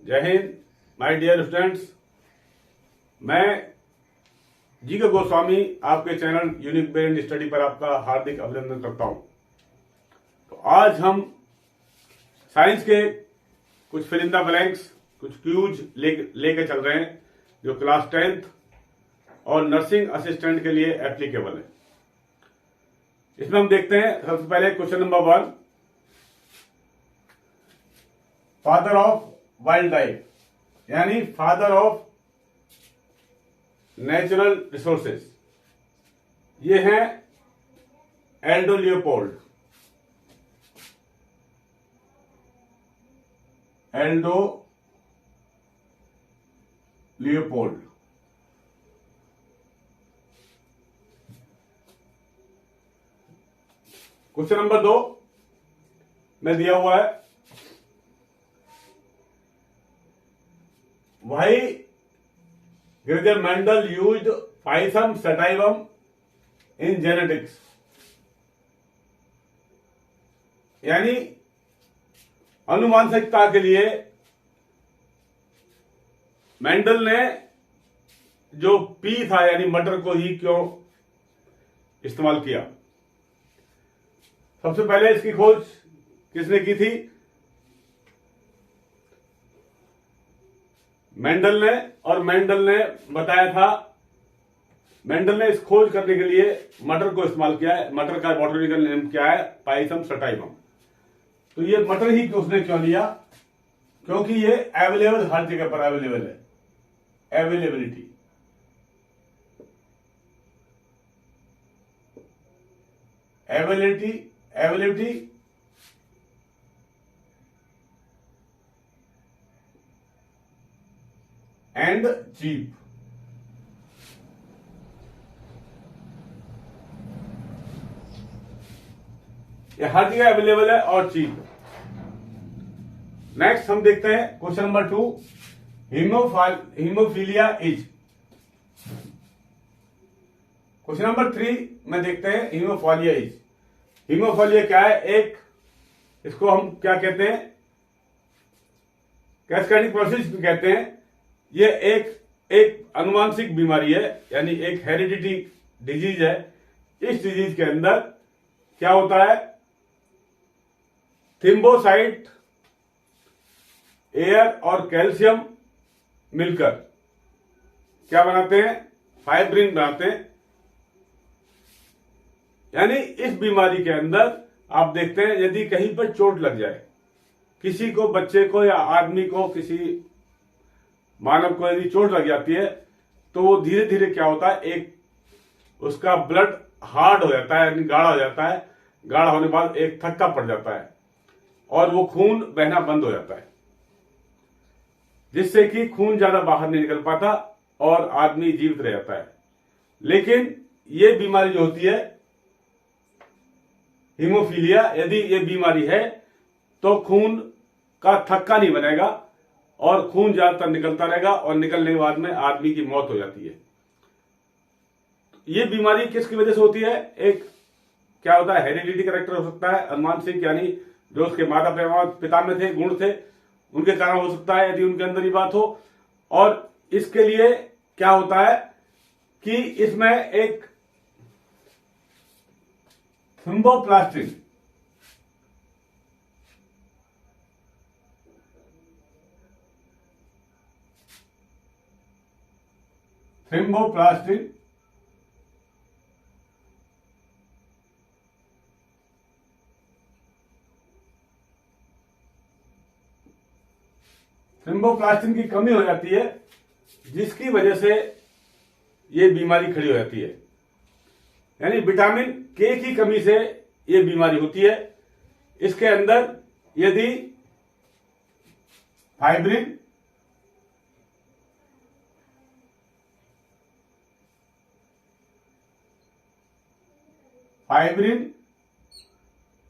जय Hind my dear students. मैं जी के गोस्वामी आपके चैनल यूनिक ब्रेन स्टडी पर आपका हार्दिक अभिनंदन करता हूं। तो आज हम साइंस के कुछ फिल इन द ब्लैंक्स, कुछ क्यूज लेके चल रहे हैं जो क्लास 10th और नर्सिंग असिस्टेंट के लिए एप्लीकेबल है। इसमें हम देखते हैं सबसे पहले question number 1, father of wild life यानी फादर ऑफ नेचुरल रिसोर्सेस, ये हैं Aldo Leopold. Aldo Leopold. Question number 2 में दिया हुआ है, Why Gregor Mendel used Pisum sativum in genetics? यानी अनुवांशिकता के लिए मेंडल ने जो पी था यानी मटर को ही क्यों इस्तेमाल किया? सबसे पहले इसकी खोज किसने की थी? मेंडल ने। और मेंडल ने बताया था, मेंडल ने इस खोज करने के लिए मटर को इस्तेमाल किया है। मटर का बॉटनिकल नेम क्या है? Pisum sativum. तो ये मटर ही उसने क्यों लिया? क्योंकि ये अवेलेबल, हर जगह पर अवेलेबल है। Availability, ability, ability and cheap. ये हर जगह अवेलेबल है और चीप। नेक्स्ट हम देखते हैं question number 2, haemophilia is. Question number 3 में देखते हैं हीमोफीलिया इज। हीमोफीलिया क्या है? एक, इसको हम क्या कहते हैं? कैस्केडिंग प्रोसेस भी कहते हैं। ये एक अनुवांशिक बीमारी है, यानी एक हेरिडिटी डिजीज है। इस डिजीज के अंदर क्या होता है? थिम्बोसाइट, एयर और कैल्शियम मिलकर क्या बनाते हैं? फाइब्रिन बनाते हैं। यानी इस बीमारी के अंदर आप देखते हैं, यदि कहीं पर चोट लग जाए, किसी को, बच्चे को या आदमी को, किसी मानव को यदि चोट लग जाती है, तो वो धीरे धीरे क्या होता है, एक उसका ब्लड हार्ड हो जाता है, यानी गाढ़ा हो जाता है। गाढ़ा होने के बाद एक थक्का पड़ जाता है और वो खून बहना बंद हो जाता है, जिससे कि खून ज्यादा बाहर नहीं निकल पाता और आदमी जीवित रह जाता है। लेकिन ये बीमारी जो होती है हीमोफीलिया, यदि ये बीमारी है तो खून का थक्का नहीं बनेगा और खून ज्यादातर निकलता रहेगा और निकलने के बाद में आदमी की मौत हो जाती है। ये बीमारी किसकी वजह से होती है? एक क्या होता है, हेरिडिटी कैरेक्टर हो सकता है, अनुवांशिक, यानी जो उसके माता पिता में थे, गुण थे, उनके कारण हो सकता है यदि उनके अंदर ये बात हो। और इसके लिए क्या होता है कि इसमें एक थिम्बोप्लास्टिन, थिम्बोप्लास्टिन थिम्बोप्लास्टिन की कमी हो जाती है, जिसकी वजह से ये बीमारी खड़ी हो जाती है। यानी विटामिन के की कमी से ये बीमारी होती है। इसके अंदर यदि fibrin,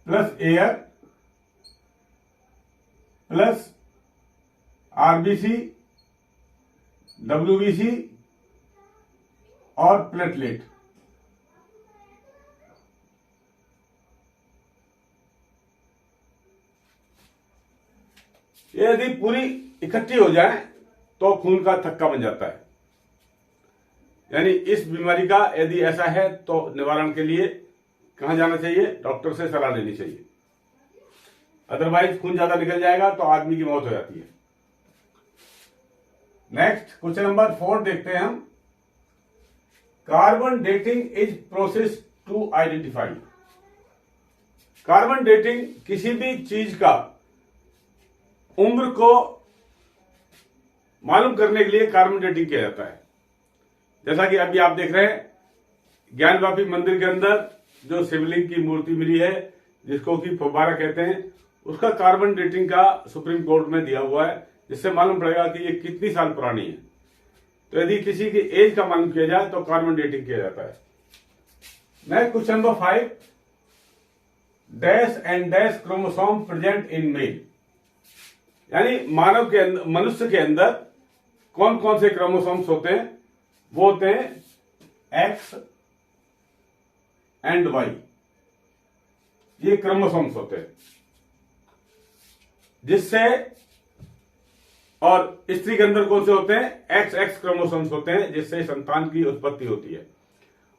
plus air plus RBC, WBC और प्लेटलेट, ये यदि पूरी इकट्ठी हो जाए तो खून का थक्का बन जाता है। यानी इस बीमारी का यदि ऐसा है तो निवारण के लिए कहां जाना चाहिए? डॉक्टर से सलाह लेनी चाहिए। अदरवाइज खून ज्यादा निकल जाएगा तो आदमी की मौत हो जाती है। नेक्स्ट क्वेश्चन नंबर 4 देखते हैं हम। Carbon dating is process to identify. Carbon dating किसी भी चीज का उम्र को मालूम करने के लिए कार्बन डेटिंग किया जाता है। जैसा कि अभी आप देख रहे हैं ज्ञानवापी मंदिर के अंदर जो शिवलिंग की मूर्ति मिली है, जिसको कि फव्वारा कहते हैं, उसका कार्बन डेटिंग का सुप्रीम कोर्ट में दिया हुआ है, जिससे मालूम पड़ेगा कि ये कितनी साल पुरानी है। तो यदि किसी की एज का मालूम किया जाए तो कार्बन डेटिंग किया जाता है। Next question number 5, dash and dash chromosome present in male. यानी मानव के अंदर, मनुष्य के अंदर कौन कौन से क्रोमोसोम्स होते हैं? वो होते हैं एक्स एंड वाई, ये क्रोमोसोम्स होते हैं। जिससे, और स्त्री के अंदर कौन से होते हैं? एक्स एक्स क्रोमोसोम्स होते हैं, जिससे संतान की उत्पत्ति होती है।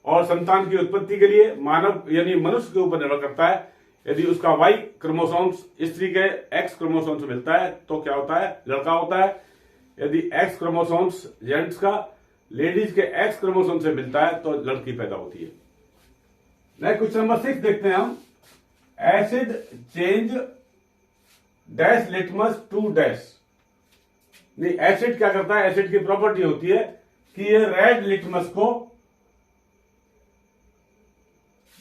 और संतान की उत्पत्ति के लिए मानव यानी मनुष्य के ऊपर निर्भर करता है। यदि उसका वाई क्रोमोसोम्स स्त्री के एक्स क्रोमोसोम से मिलता है तो क्या होता है? लड़का होता है। यदि एक्स क्रोमोसोम्स जेंट्स का लेडीज के एक्स क्रोमोसोम से मिलता है तो लड़की पैदा होती है। नेक्स्ट क्वेश्चन नंबर 6 देखते हैं हम। Acid change dash litmus to dash. नहीं, एसिड क्या करता है? एसिड की प्रॉपर्टी होती है कि ये रेड लिटमस को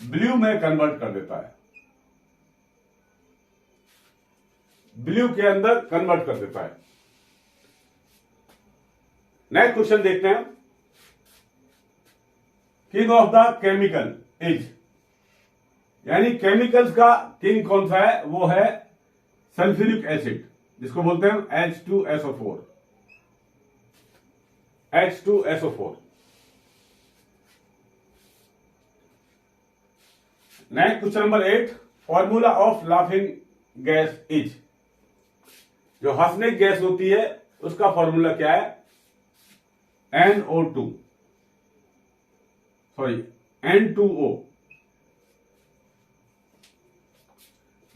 ब्लू में कन्वर्ट कर देता है, ब्लू के अंदर कन्वर्ट कर देता है। नेक्स्ट क्वेश्चन देखते हैं। King of the chemical is, यानी केमिकल्स का किंग कौन सा है? वो है सल्फ्यूरिक एसिड, जिसको बोलते हैं H2SO4। H2SO4। Next question number 8, formula of laughing gas is. जो हंसने की गैस होती है उसका फॉर्मूला क्या है? N2O,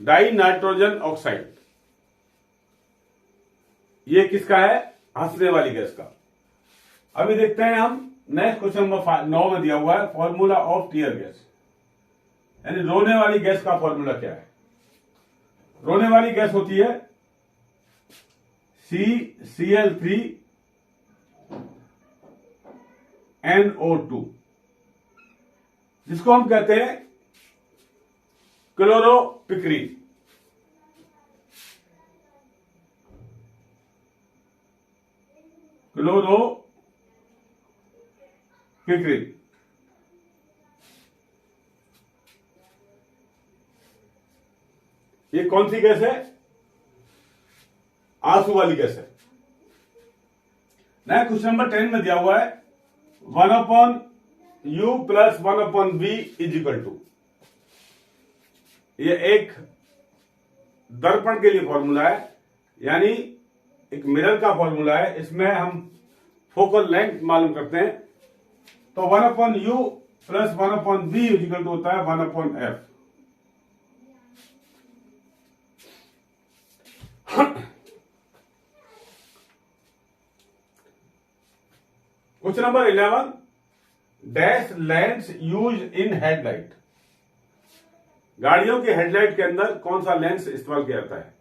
die nitrogen oxide. ये किसका है? हंसने वाली गैस का। अभी देखते हैं हम नेक्स्ट क्वेश्चन नंबर 9 में दिया हुआ है फॉर्मूला ऑफ टीयर गैस, यानी रोने वाली गैस का फॉर्मूला क्या है? रोने वाली गैस होती है CCl3NO2, जिसको हम कहते हैं क्लोरोपिक्रीन। क्लोरोपिक्रीन। ये कौन सी गैस है? आंसू वाली गैस है। नेक्स्ट क्वेश्चन नंबर 10 में दिया हुआ है 1/U + 1/V = ये एक दर्पण के लिए फॉर्मूला है, यानी एक मिरर का फॉर्मूला है। इसमें हम फोकल लेंथ मालूम करते हैं। तो 1/U + 1/V = होता है 1/F। Question number 11, dash lens use in headlight. गाड़ियों के हेडलाइट के अंदर कौन सा लेंस इस्तेमाल किया जाता है?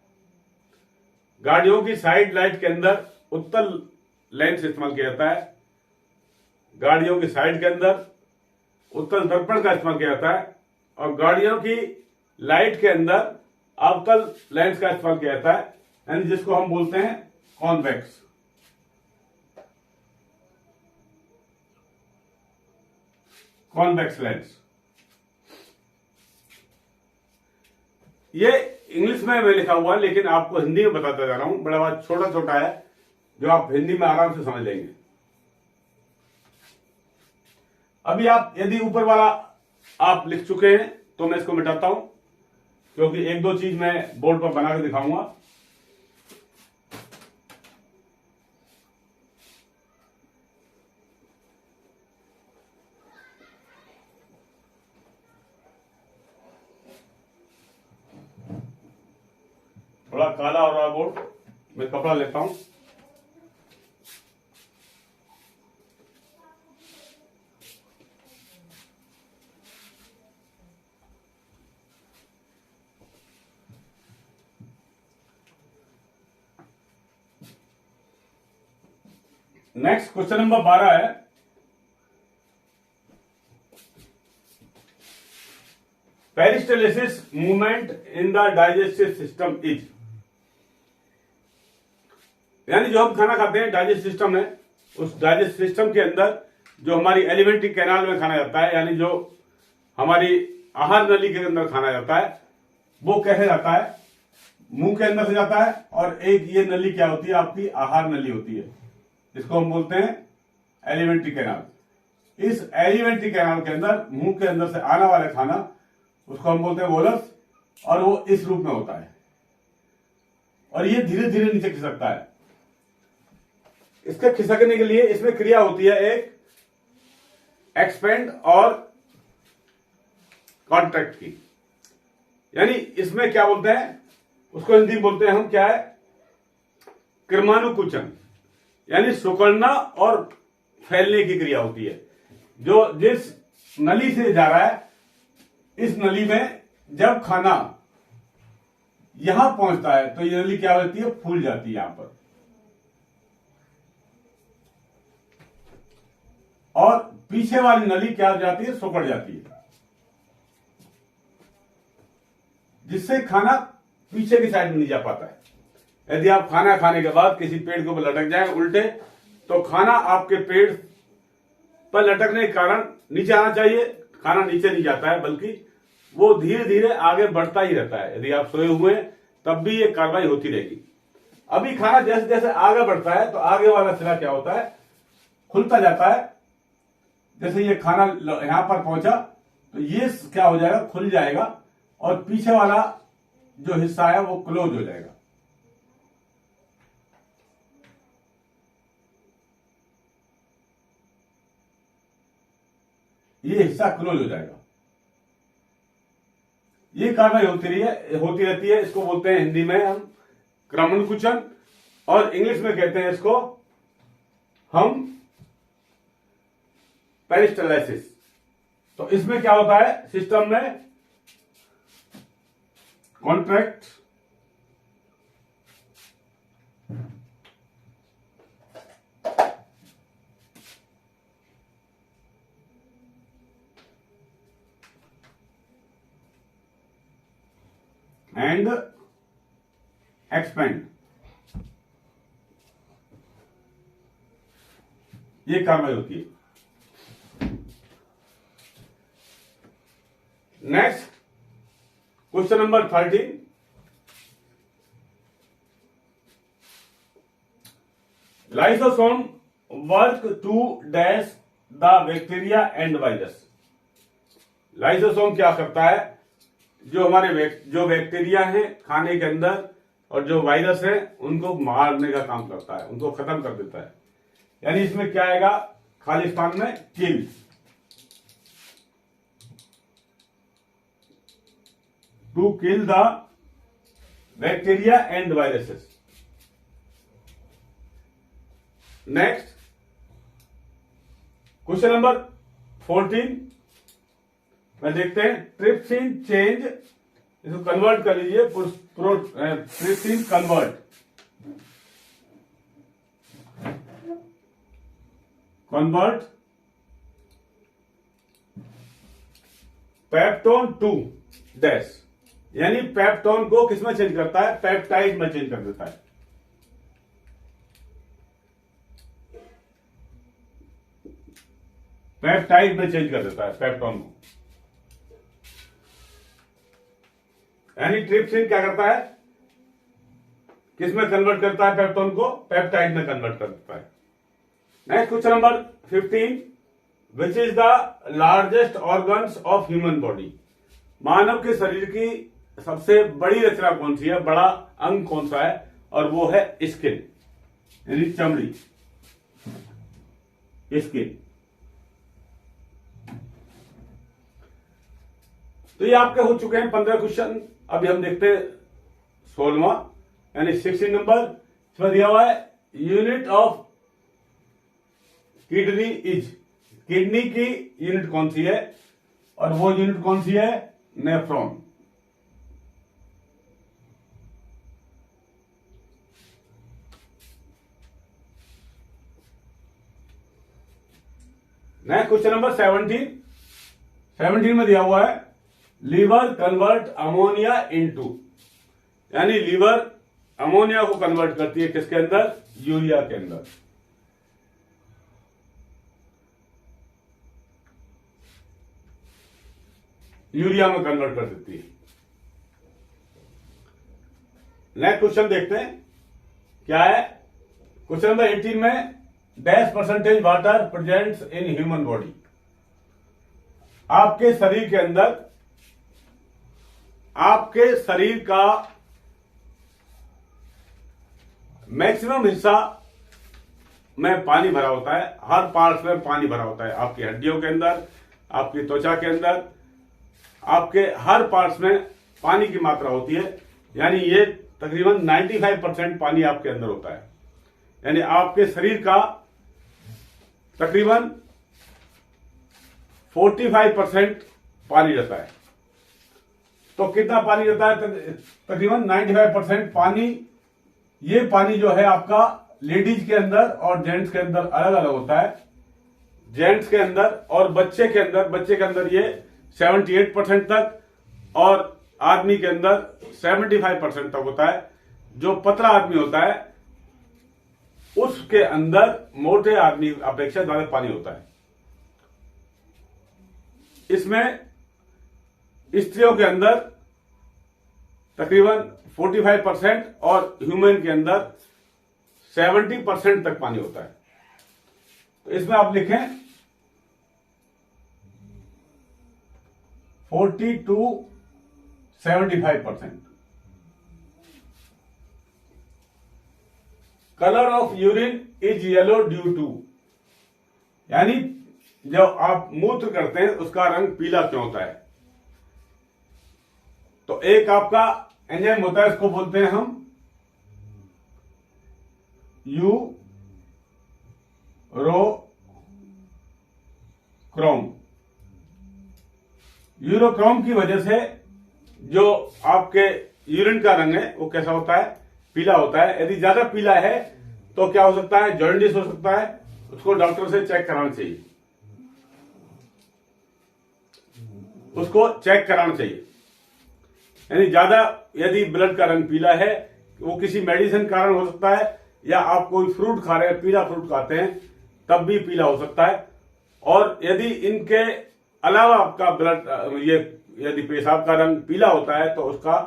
गाड़ियों की साइड लाइट के अंदर उत्तल लेंस इस्तेमाल किया जाता है। गाड़ियों की साइड के अंदर उत्तल दर्पण का इस्तेमाल किया जाता है। और गाड़ियों की लाइट के अंदर अवतल लेंस का इस्तेमाल किया जाता है, यानी जिसको हम बोलते हैं कॉन्वेक्स। Convex lens. ये इंग्लिश में लिखा हुआ है, लेकिन आपको हिंदी में बताता जा रहा हूं। बड़ा बात छोटा छोटा है जो आप हिंदी में आराम से समझ लेंगे। अभी आप यदि ऊपर वाला आप लिख चुके हैं तो मैं इसको मिटाता हूं, क्योंकि एक दो चीज मैं बोर्ड पर बना के दिखाऊंगा। थोड़ा काला हो रहा बोर्ड, मैं कपड़ा लेता हूं। नेक्स्ट क्वेश्चन नंबर 12 है, peristalsis movement in the digestive system is, यानी जो हम खाना खाते हैं डाइजेस्टिव सिस्टम है, उस डाइजेस्टिव सिस्टम के अंदर जो हमारी एलिमेंट्री कैनाल में खाना जाता है, यानी जो हमारी आहार नली के अंदर खाना जाता है, वो कैसे जाता है? मुंह के अंदर से जाता है, और एक ये नली क्या होती है? आपकी आहार नली होती है, इसको हम बोलते हैं एलिमेंट्री कैनाल। इस एलिमेंट्री कैनाल के अंदर मुंह के अंदर से आने वाला खाना, उसको हम बोलते हैं बोलस, और वो इस रूप में होता है, और ये धीरे धीरे नीचे खिसकता है। इसके खिसकने के लिए इसमें क्रिया होती है एक एक्सपेंड और कॉन्ट्रैक्ट की, यानी इसमें क्या बोलते हैं, उसको हिंदी में बोलते हैं हम क्या है? क्रमानुकुचन, यानी सुकड़ना और फैलने की क्रिया होती है। जो जिस नली से जा रहा है, इस नली में जब खाना यहां पहुंचता है तो ये नली क्या होती है? फूल जाती है यहां पर, और पीछे वाली नली क्या हो जाती है? सुकड़ जाती है, जिससे खाना पीछे की साइड में नहीं जा पाता है। यदि आप खाना खाने के बाद किसी पेड़ के ऊपर लटक जाए उल्टे, तो खाना आपके पेड़ पर लटकने के कारण नीचे आना चाहिए, खाना नीचे नहीं जाता है, बल्कि वो धीरे धीरे आगे बढ़ता ही रहता है। यदि आप सोए हुए हैं तब भी ये कार्रवाई होती रहेगी। अभी खाना जैसे जैसे आगे बढ़ता है तो आगे वाला सिरा क्या होता है? खुलता जाता है। जैसे ये खाना यहां पर पहुंचा तो ये क्या हो जाएगा? खुल जाएगा, और पीछे वाला जो हिस्सा है वो क्लोज हो जाएगा। ये हिस्सा क्लोज हो जाएगा। ये कार्रवाई होती रहती है। इसको बोलते हैं हिंदी में हम क्रमानुकुचन, और इंग्लिश में कहते हैं इसको हम पेरिस्टाल्सिस। तो इसमें क्या होता है? सिस्टम में कॉन्ट्रैक्ट एंड एक्सपेंड, ये कार्रवाई होती है। Next question number 13, lysosome work to dash the bacteria and virus. Lysosome क्या करता है? जो हमारे जो बैक्टीरिया हैं खाने के अंदर और जो वायरस है उनको मारने का काम करता है, उनको खत्म कर देता है। यानी इसमें क्या आएगा? खाली स्थान में kill, to kill the bacteria and viruses. Next question number 14 में देखते हैं ट्रिप्सिन चेंज, इसको कन्वर्ट कर लीजिए, trypsin convert peptone to dash, यानी पेप्टोन को किसमें चेंज करता है? पेप्टाइड में चेंज कर देता है। पेप्टाइड में चेंज कर देता है पेप्टोन को। यानी ट्रिप्सिन क्या करता है? किसमें कन्वर्ट करता है पेप्टोन को? पेप्टाइड में कन्वर्ट कर देता है। Next question number 15, which is the largest organs of human body. मानव के शरीर की सबसे बड़ी रचना कौन सी है? बड़ा अंग कौन सा है? और वो है स्किन, यानी चमड़ी, स्किन। तो ये आपके हो चुके हैं 15 क्वेश्चन। अभी हम देखते हैं 16वां यानी 16 नंबर इसमें दिया हुआ है unit of kidney is, kidney की यूनिट कौन सी है, और वो यूनिट कौन सी है, नेफ्रॉन। नेक्स्ट क्वेश्चन नंबर 17 में दिया हुआ है लीवर कन्वर्ट अमोनिया इनटू, यानी लीवर अमोनिया को कन्वर्ट करती है किसके अंदर, यूरिया के अंदर। यूरिया में कन्वर्ट कर देती है। नेक्स्ट क्वेश्चन देखते हैं क्या है। क्वेश्चन नंबर 18 में dash percentage water presents in human body, आपके शरीर के अंदर, आपके शरीर का मैक्सिमम हिस्सा में पानी भरा होता है, हर पार्ट में पानी भरा होता है, आपकी हड्डियों के अंदर, आपकी त्वचा के अंदर, आपके हर पार्ट्स में पानी की मात्रा होती है। यानी ये तकरीबन 95% पानी आपके अंदर होता है। यानी आपके शरीर का तकरीबन 45% पानी रहता है। तो कितना पानी रहता है, तकरीबन 95% पानी। ये पानी जो है आपका लेडीज के अंदर और जेंट्स के अंदर अलग अलग होता है। जेंट्स के अंदर और बच्चे के अंदर ये 78% तक, और आदमी के अंदर 75% तक होता है। जो पतला आदमी होता है उसके अंदर मोटे आदमी अपेक्षा ज्यादा पानी होता है। इसमें स्त्रियों के अंदर तकरीबन 45% और ह्यूमन के अंदर 70% तक पानी होता है। तो इसमें आप लिखें 40 to 75%। Colour of urine is yellow due to, यानी जब आप मूत्र करते हैं उसका रंग पीला क्यों होता है। तो एक आपका एंजाइम होता है, इसको बोलते हैं हम यूरोक्रोम। यूरोक्रोम की वजह से जो आपके यूरिन का रंग है वो कैसा होता है, पीला होता है। यदि ज्यादा पीला है तो क्या हो सकता है, जॉन्डिस हो सकता है, उसको डॉक्टर से चेक कराना चाहिए, उसको चेक कराना चाहिए। यानी ज्यादा यदि ब्लड का रंग पीला है, वो किसी मेडिसिन कारण हो सकता है, या आप कोई फ्रूट खा रहे हैं, पीला फ्रूट खाते हैं तब भी पीला हो सकता है। और यदि इनके अलावा आपका ब्लड यदि पेशाब का रंग पीला होता है तो उसका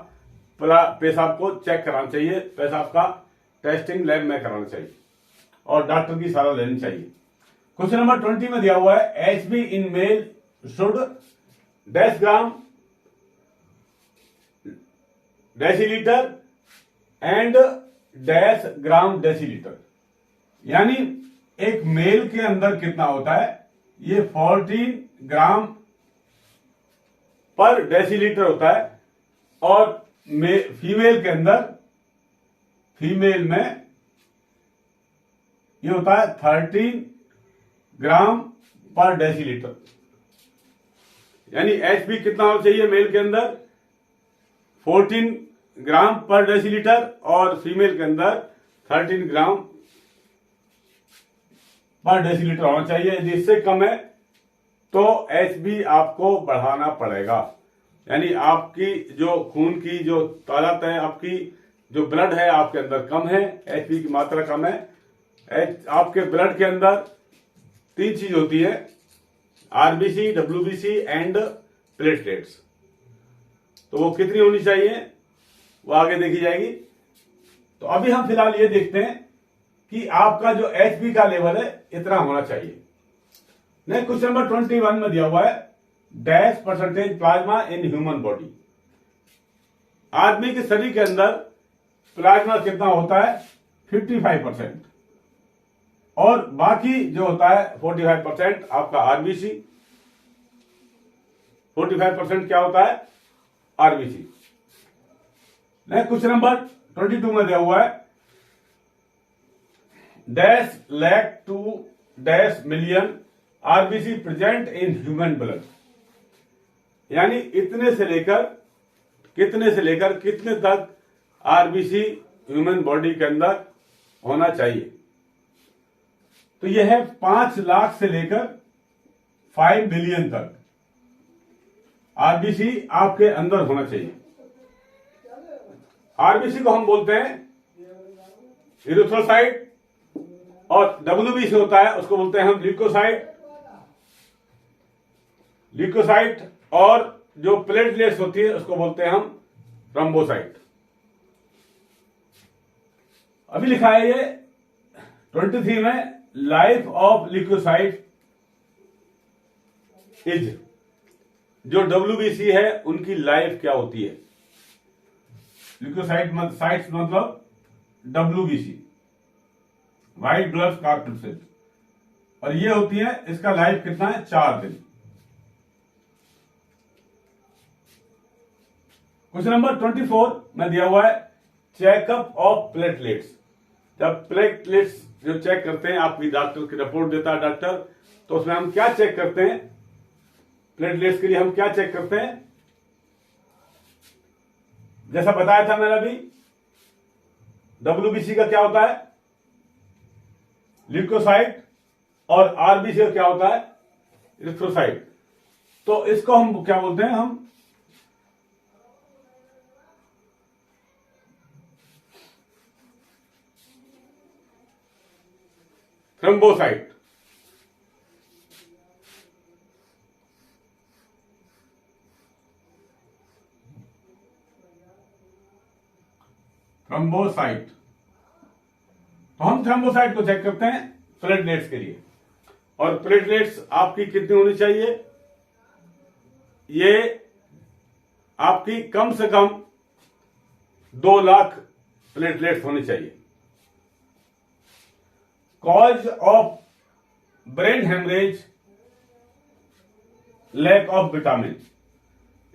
पेशाब को चेक कराना चाहिए, पेशाब का टेस्टिंग लैब में कराना चाहिए और डॉक्टर की सलाह लेनी चाहिए। क्वेश्चन नंबर 20 में दिया हुआ है HB in male should dash gram decilitre and dash gram decilitre, यानी एक मेल के अंदर कितना होता है, ये 14 ग्राम पर डेसीलीटर होता है, और फीमेल के अंदर, फीमेल में ये होता है 13 ग्राम पर डेसीलीटर। यानी HB कितना होना चाहिए मेल के अंदर, 14 ग्राम पर डेसीलीटर, और फीमेल के अंदर 13 ग्राम पर डेसीलीटर होना चाहिए। यदि इससे कम है तो HB आपको बढ़ाना पड़ेगा। यानी आपकी जो खून की जो तादाद है, आपकी जो ब्लड है आपके अंदर कम है, HB की मात्रा कम है। आपके ब्लड के अंदर 3 चीज होती है, RBC, WBC एंड प्लेटलेट्स। तो वो कितनी होनी चाहिए वो आगे देखी जाएगी। तो अभी हम फिलहाल ये देखते हैं कि आपका जो HB का लेवल है इतना होना चाहिए। नेक्स्ट क्वेश्चन नंबर 21 में दिया हुआ है dash percentage plasma in human body, आदमी के शरीर के अंदर प्लाज्मा कितना होता है, 55%, और बाकी जो होता है 45% आपका RBC। 45% क्या होता है, RBC। नेक्स्ट क्वेश्चन नंबर 22 में दिया हुआ है dash lakh to dash million RBC present in human blood, यानी इतने से लेकर कितने तक आरबीसी ह्यूमन बॉडी के अंदर होना चाहिए। तो यह है 5 लाख से लेकर 5 बिलियन तक आरबीसी आपके अंदर होना चाहिए। आरबीसी को हम बोलते हैं इरिथ्रोसाइट, और डब्ल्यूबीसी होता है उसको बोलते हैं हम ल्यूकोसाइट, और जो प्लेटलेट्स होती है उसको बोलते हैं हम थ्रोम्बोसाइट। अभी लिखा है ये 23 में लाइफ ऑफ ल्यूकोसाइट इज, जो डब्ल्यूबीसी है उनकी लाइफ क्या होती है। ल्यूकोसाइट साइट्स मतलब डब्ल्यूबीसी, व्हाइट ब्लड कार्टूसेज, और ये होती है, इसका लाइफ कितना है 4 दिन। क्वेश्चन नंबर 24 में दिया हुआ है चेकअप ऑफ प्लेटलेट्स। जब प्लेटलेट्स जो चेक करते हैं, आपकी डॉक्टर की रिपोर्ट देता है डॉक्टर, तो उसमें हम क्या चेक करते हैं, प्लेटलेट्स के लिए हम क्या चेक करते हैं, जैसा बताया था मैंने अभी, डब्ल्यूबीसी का क्या होता है ल्यूकोसाइट, और आरबीसी का क्या होता है इरिथ्रोसाइट। तो इसको हम क्या बोलते हैं, हम थ्रोम्बोसाइट। तो हम थ्रोम्बोसाइट को चेक करते हैं प्लेटलेट्स के लिए, और प्लेटलेट्स आपकी कितनी होनी चाहिए, ये आपकी कम से कम 2 लाख प्लेटलेट्स होनी चाहिए। Cause of brain haemorrhage lack of vitamin,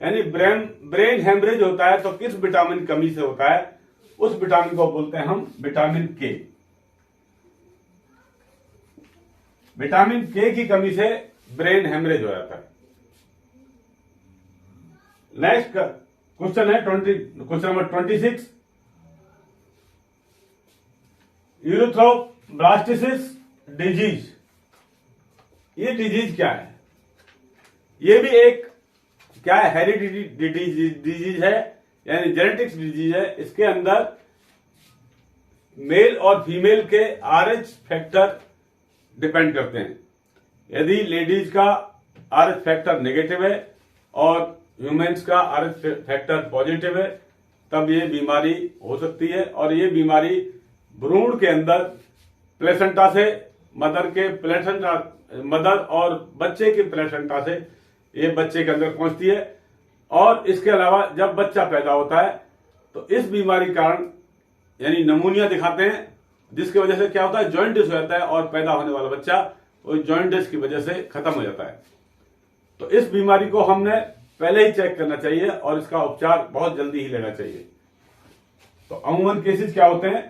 यानी ब्रेन हेमरेज होता है तो किस विटामिन कमी से होता है, उस विटामिन को बोलते हैं हम विटामिन के। विटामिन के की कमी से ब्रेन हेमरेज हो जाता है। नेक्स्ट क्वेश्चन है क्वेश्चन नंबर 26, यूरेथ्रोब्लास्टिसिस डिजीज। ये डिजीज क्या है, ये भी एक क्या है, हेरिडिटी डिजीज है, यानी जेनेटिक्स डिजीज है। इसके अंदर मेल और फीमेल के आरएच फैक्टर डिपेंड करते हैं। यदि लेडीज का आरएच फैक्टर नेगेटिव है और ह्यूमन्स का आरएच फैक्टर पॉजिटिव है, तब ये बीमारी हो सकती है। और ये बीमारी भ्रूण के अंदर प्लेसेंटा से, मदर और बच्चे के प्लेसेंटा से ये बच्चे के अंदर पहुंचती है। और इसके अलावा जब बच्चा पैदा होता है तो इस बीमारी के कारण यानी नमूनिया दिखाते हैं, जिसकी वजह से क्या होता है, जॉइंटिस हो जाता है, और पैदा होने वाला बच्चा वो जॉइंटिस की वजह से खत्म हो जाता है। तो इस बीमारी को हमने पहले ही चेक करना चाहिए और इसका उपचार बहुत जल्दी ही लेना चाहिए। तो अमूमन केसेस क्या होते हैं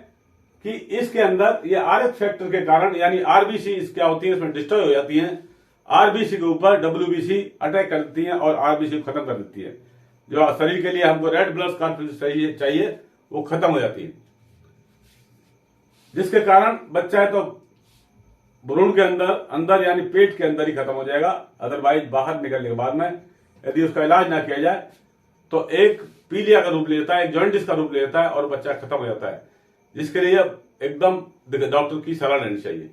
कि इसके अंदर ये आरएच फैक्टर के कारण, यानी आरबीसी क्या होती है, इसमें डिस्ट्रॉय हो जाती है। आरबीसी के ऊपर डब्ल्यूबीसी अटैक कर देती है और आरबीसी को खत्म कर देती है। जो शरीर के लिए हमको रेड ब्लड कॉर्पस्कल्स चाहिए वो खत्म हो जाती है, जिसके कारण बच्चा है तो भ्रूण के अंदर यानी पेट के अंदर ही खत्म हो जाएगा। अदरवाइज बाहर निकलने के बाद में यदि उसका इलाज ना किया जाए तो एक पीलिया का रूप ले लेता है, एक जॉइंटिस का रूप ले लेता है और बच्चा खत्म हो जाता है, जिसके लिए एकदम डॉक्टर की सलाह लेनी चाहिए।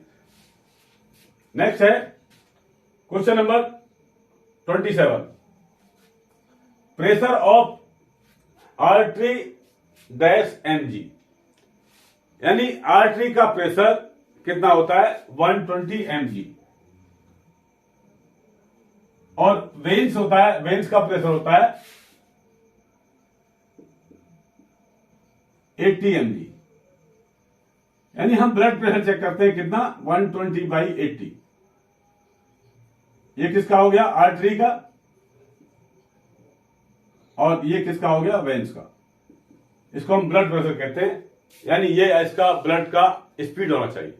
नेक्स्ट है question number 27, pressure of artery dash mg, यानी आर्टरी का प्रेशर कितना होता है 120 mg, और वेन्स होता है, वेन्स का प्रेशर होता है 80 mg। यानी हम ब्लड प्रेशर चेक करते हैं कितना 120/80। ये किसका हो गया, आर्टरी का, और ये किसका हो गया, वेन्स का। इसको हम ब्लड प्रेशर कहते हैं, यानी ये इसका ब्लड का स्पीड होना चाहिए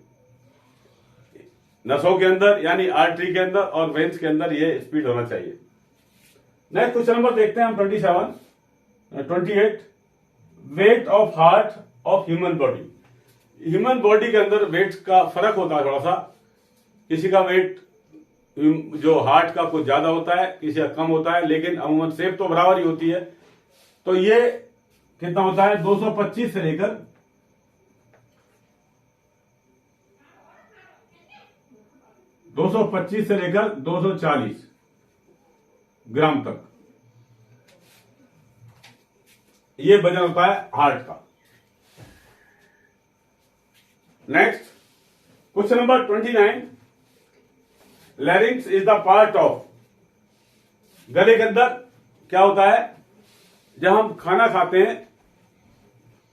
नसों के अंदर, यानी आर्टरी के अंदर और वेन्स के अंदर ये स्पीड होना चाहिए। नेक्स्ट क्वेश्चन नंबर देखते हैं हम 28 weight of heart of human body. Human body के अंदर वेट का फर्क होता है थोड़ा सा, किसी का वेट जो हार्ट का कुछ ज्यादा होता है, किसी का कम होता है, लेकिन अमूमन शेप तो बराबर ही होती है। तो ये कितना होता है 225 से लेकर 240 ग्राम तक ये वजन होता है हार्ट का। Next question number 29 larynx is the part of, गले के अंदर क्या होता है, जब हम खाना खाते हैं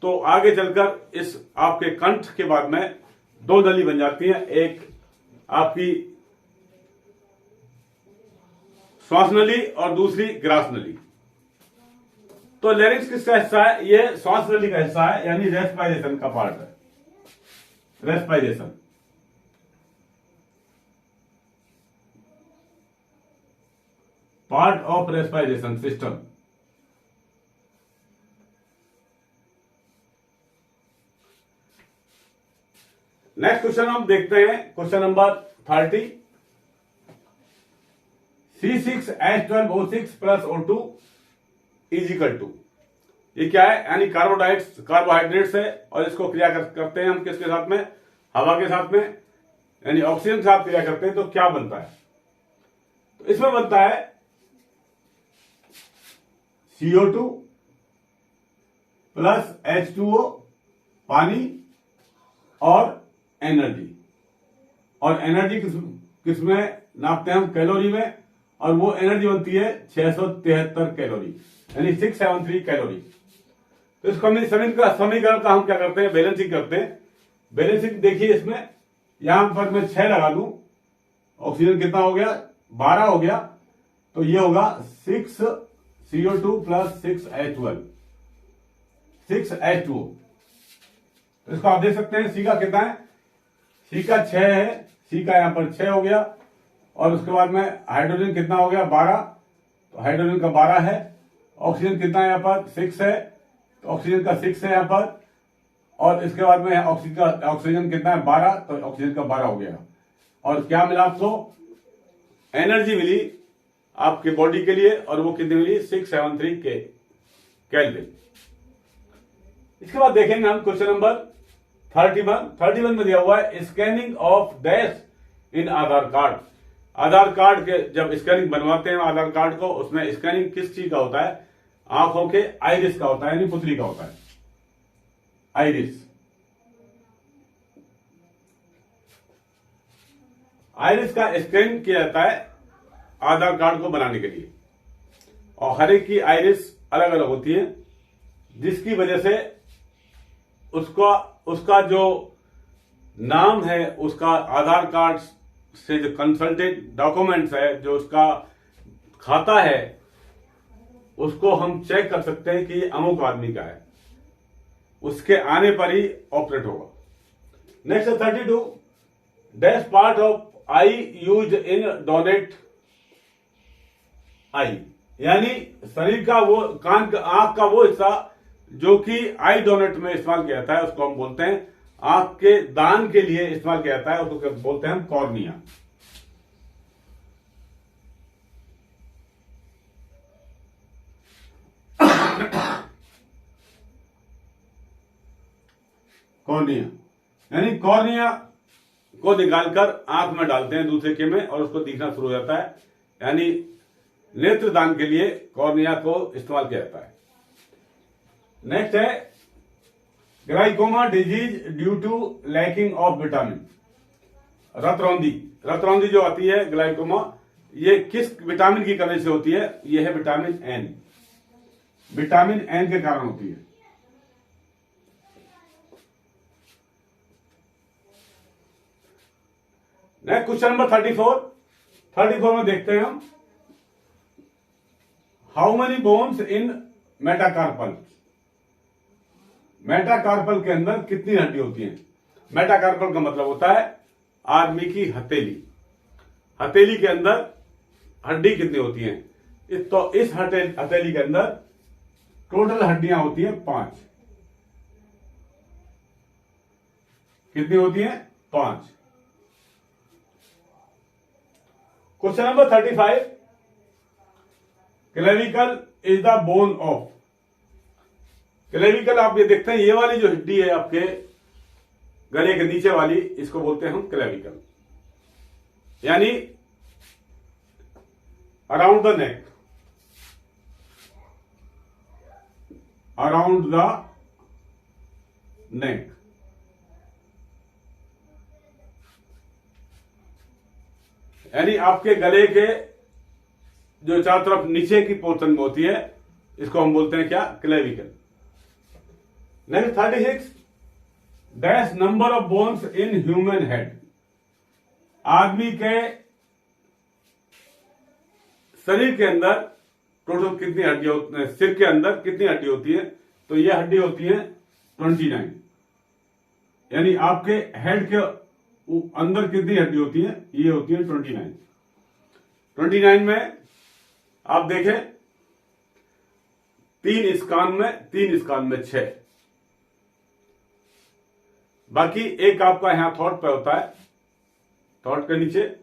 तो आगे चलकर इस आपके कंठ के बाद में दो नली बन जाती है, एक आपकी श्वास नली और दूसरी ग्रास नली। तो लैरिंक्स किसका हिस्सा है, ये श्वास नली का हिस्सा है, यानी रेस्पिरेशन का पार्ट है, respiration. Part of respiration system. Next question हम देखते हैं, question number 30 C6H12O6 plus O2 equal to, ये क्या है, यानी कार्बोहाइड्रेट्स है और इसको क्रिया करते हैं हम किसके साथ में, हवा के साथ में, यानी ऑक्सीजन के साथ क्रिया करते हैं तो क्या बनता है, तो इसमें बनता है CO2 प्लस H2O पानी और एनर्जी। और एनर्जी किसमें नापते हैं हम, कैलोरी में, और वो एनर्जी बनती है 673 कैलोरी, यानी 673 कैलोरी। तो इस समीकरण का हम क्या करते हैं, बैलेंसिंग करते हैं। बैलेंसिंग देखिए, इसमें यहां पर मैं 6 लगा दूं, ऑक्सीजन कितना हो गया 12 हो गया, तो ये होगा 6 CO2 प्लस 6H12 6H2O। तो इसको आप देख सकते हैं, सी का कितना है, सी का 6 है, सी का यहां पर 6 हो गया, और उसके बाद में हाइड्रोजन कितना हो गया 12, तो हाइड्रोजन का 12 है, ऑक्सीजन कितना है यहां पर 6 है, तो ऑक्सीजन का 6 है यहां पर, और इसके बाद में ऑक्सीजन कितना है 12, तो ऑक्सीजन का 12 हो गया। और क्या मिला आपको, एनर्जी मिली आपके बॉडी के लिए, और वो कितनी मिली 673 कैलोरी। इसके बाद देखेंगे हम क्वेश्चन नंबर 31 में दिया हुआ है scanning of dash in Aadhaar card. Aadhaar card के जब स्कैनिंग बनवाते हैं आधार कार्ड को, उसमें स्कैनिंग किस चीज का होता है, आंखों के आइरिस का होता है, यानी पुतली का होता है, आइरिस। आइरिस का स्कैन किया जाता है आधार कार्ड को बनाने के लिए, और हर एक की आइरिस अलग अलग होती है, जिसकी वजह से उसका जो नाम है, उसका आधार कार्ड से जो कंसल्टेड डॉक्यूमेंट्स है, जो उसका खाता है, उसको हम चेक कर सकते हैं कि ये अमुक आदमी का है, उसके आने पर ही ऑपरेट होगा। Next 32 dash part of eye use in donate eye, यानी शरीर का वो कान का आंख का वो हिस्सा जो कि आई डोनेट में इस्तेमाल किया जाता है, उसको हम बोलते हैं आंख के दान के लिए इस्तेमाल किया जाता है, उसको बोलते हैं हम कॉर्निया। कॉर्निया यानी कॉर्निया को निकालकर आंख में डालते हैं दूसरे के में, और उसको दिखना शुरू हो जाता है, यानी नेत्रदान के लिए कॉर्निया को इस्तेमाल किया जाता है। नेक्स्ट है glaucoma disease due to lacking of vitamin. रतरौंदी जो आती है ग्लाइकोमा, ये किस विटामिन की कमी से होती है, ये है विटामिन एन, विटामिन एन के कारण होती है। नेक्स्ट क्वेश्चन नंबर 34 में देखते हैं हम, how many bones in metacarpal. Metacarpal के अंदर कितनी हड्डी होती हैं? मेटाकार्पल का मतलब होता है आदमी की हथेली। हथेली के अंदर हड्डी कितनी होती हैं? तो इस हथेली के अंदर टोटल हड्डियां होती हैं 5। कितनी होती हैं? 5। Question number 35, clavicle is the bone of. Clavicle आप ये देखते हैं, ये वाली जो हड्डी है आपके गले के नीचे वाली, इसको बोलते हैं हम क्लेविकल, यानी around the neck, around the neck. यानी आपके गले के जो चारों तरफ नीचे की पोर्शन में होती है, इसको हम बोलते हैं क्या? Clavicle. Next 36, dash number of bones in human head. आदमी के शरीर के अंदर टोटल कितनी हड्डियां होती हैं? सिर के अंदर कितनी हड्डी होती है? तो ये हड्डी होती है 29। यानी आपके हेड के अंदर कितनी हड्डी होती है? ये होती है 29। 29 में आप देखें, 3 इस कान में, 3 इस कान में 6। बाकी एक आपका यहां थॉट पे होता है, थॉट के नीचे,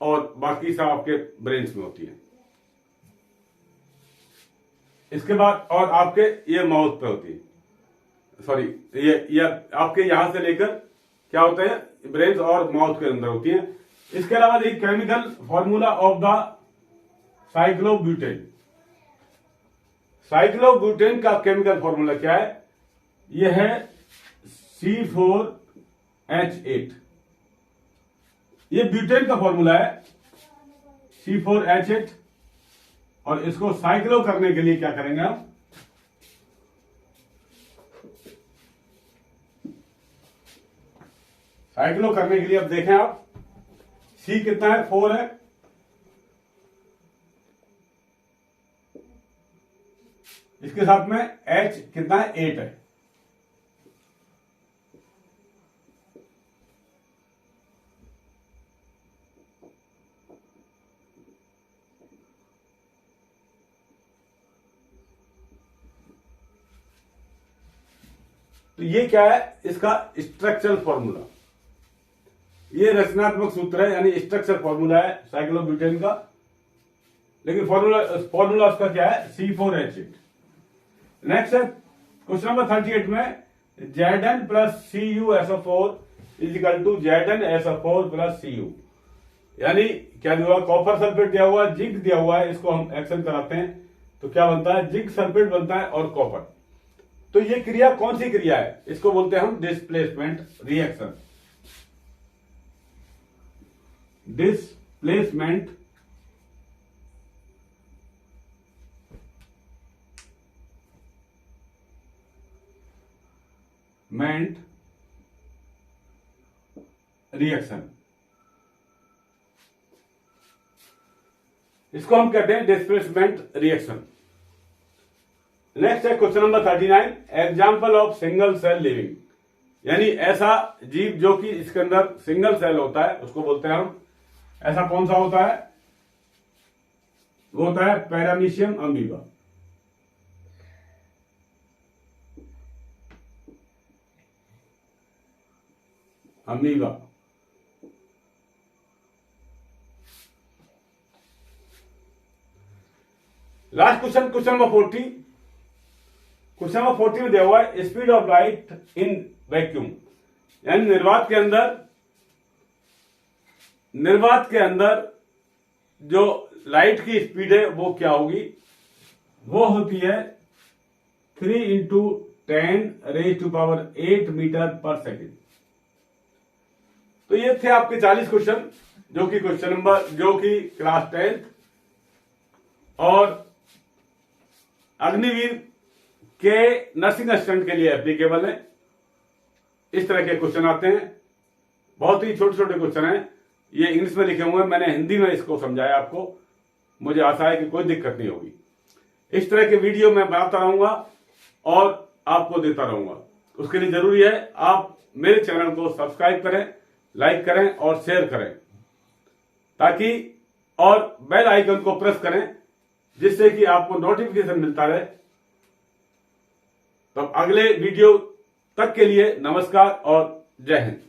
और बाकी सब आपके ब्रेन्स में होती है। इसके बाद और आपके ये माउथ पे होती है, सॉरी ये आपके यहां से लेकर क्या होते हैं? ब्रेन्स और माउथ के अंदर होती है। इसके अलावा एक chemical formula of the cyclobutane. Cyclobutane का केमिकल फॉर्मूला क्या है? यह है C4H8। ये ब्यूटेन का फॉर्मूला है C4H8, और इसको साइक्लो करने के लिए क्या करेंगे हम? साइक्लो करने के लिए अब देखें आप, C कितना है? 4 है, इसके साथ में H कितना है? 8 है। तो ये क्या है? इसका स्ट्रक्चरल फॉर्मूला, ये रचनात्मक सूत्र है, यानी स्ट्रक्चर फॉर्मूला है साइक्लोब्यूटेन का। लेकिन फॉर्मूला उसका क्या है? C4H8। नेक्स्ट है क्वेश्चन नंबर 38 में, Zn plus CuSO4 is equal to ZnSO4 plus Cu। यानी क्या दिया हुआ? कॉपर सल्फेट दिया हुआ, जिंक दिया हुआ है, इसको हम एक्शन कराते हैं तो क्या बनता है? जिंक सल्फेट बनता है और कॉपर। तो ये क्रिया कौन सी क्रिया है? इसको बोलते हैं हम डिस्प्लेसमेंट रिएक्शन। डिस्प्लेसमेंट रिएक्शन, इसको हम कहते हैं डिस्प्लेसमेंट रिएक्शन। नेक्स्ट है question number 39, example of single cell living. यानी ऐसा जीव जो कि इसके अंदर सिंगल सेल होता है, उसको बोलते हैं हम, ऐसा कौन सा होता है? वो होता है paramecium amoeba. Amoeba. Last question, question number 40। Question number 40 में दिया हुआ है speed of light in vacuum. यानी निर्वात के अंदर जो लाइट की स्पीड है वो क्या होगी? वो होती है 3 × 10⁸ मीटर पर सेकेंड। तो ये थे आपके 40 क्वेश्चन, जो कि क्लास 10th और अग्निवीर के नर्सिंग असिस्टेंट के लिए एप्लीकेबल है। इस तरह के क्वेश्चन आते हैं, बहुत ही छोटे छोटे क्वेश्चन हैं। ये इंग्लिश में लिखे हुए हैं, मैंने हिंदी में इसको समझाया आपको। मुझे आशा है कि कोई दिक्कत नहीं होगी। इस तरह के वीडियो मैं बनाता रहूंगा, और आपको देता रहूंगा। उसके लिए जरूरी है आप मेरे चैनल को सब्सक्राइब करें, लाइक करें और शेयर करें, ताकि और बेल आइकन को प्रेस करें, जिससे कि आपको नोटिफिकेशन मिलता रहे। तो अगले वीडियो तक के लिए नमस्कार और जय हिंद।